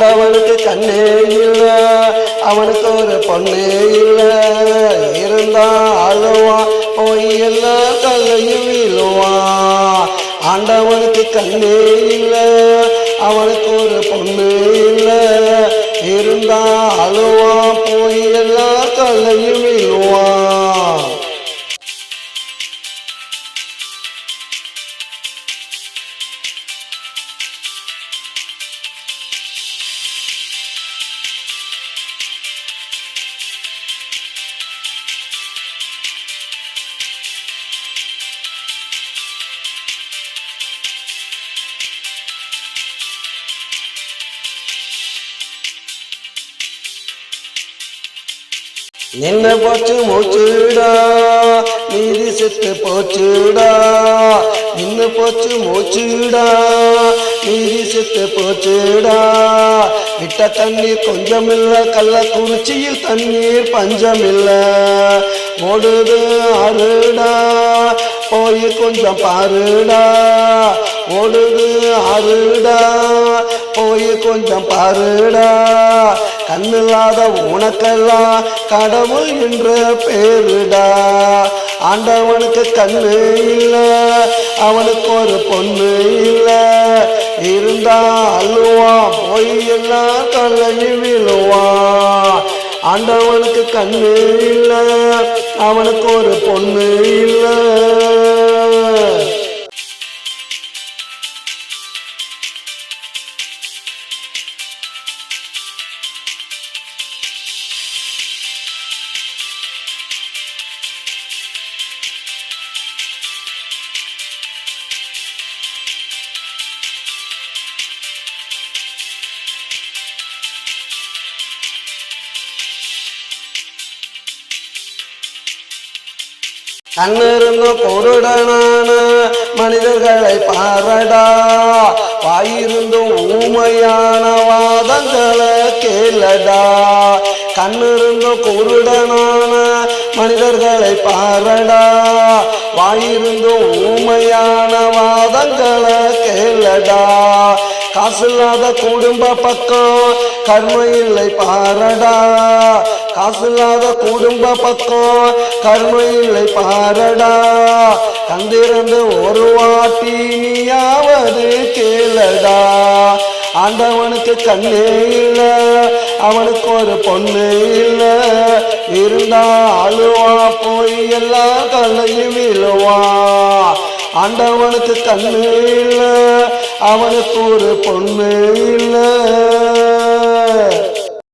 அவனுக்கு கண்ணே இல்ல, அவனுக்கு ஒரு பொண்ணே இல்ல, இருந்தா அழுவான், போய் எல்லா கல்லையும் விழுவான். ஆண்டவனுக்கு கண்ணே இல்ல, அவனுக்கு ஒரு பொண்ணு இல்ல, இருந்தா அழுவான், போய் எல்லா கல்லையும் விழுவான். நின்ன போச்சு மூச்சுடா, நீதி செத்து போச்சுடா, நின்ன போச்சு மூச்சுடா, நீதி செத்து போச்சுடா. விட்ட தண்ணீர் கொஞ்சமில்ல, கள்ளக்குறிச்சியில் தண்ணீர் பஞ்சமில்ல. ஓடுது ஆறுடா, போய் கொஞ்சம் பாருடா, ஓடுது ஆறுடா, போய் கொஞ்சம் பாருடா. கண்ணில்லாத உனக்கெல்லாம் கடவுள் என்ற பேருடா. ஆண்டவனுக்கு கண்ணு இல்ல, அவனுக்கு ஒரு பொண்ணு இல்ல, இருந்தா அழுவான், போய் எல்லாம் கல்லையும் விழுவான். ஆண்டவனுக்கு கண்ணு இல்ல, அவனுக்கு ஒரு பொண்ணு இல்ல. கண்ணிருந்தும் குருடனான மனிதர்களை பாரடா, வாயிருந்தும் ஊமையான வாதங்களை கேளடா. கண்ணிருந்தும் குருடனான மனிதர்களை பாரடா, வாயிருந்தும் ஊமையான வாதங்களை கேளடா. காசில்லாத குடும்ப பக்கம் கர்ம இல்லை பாரடா, காசில்லாத குடும்ப பக்கம் கர்ம இல்லை பாரடா. கந்திருந்து ஒரு வாட்டி நீயாவது கேளடா. ஆண்டவனுக்கு கண்ணே இல்ல, அவனுக்கு ஒரு பொண்ணு இல்ல, இருந்தா அழுவா, போய் எல்லா கல்லையும் விழுவா. ஆண்டவனுக்கு கண்ணு இல்ல, அவனுக்கு ஒரு பொண்ணு இல்ல.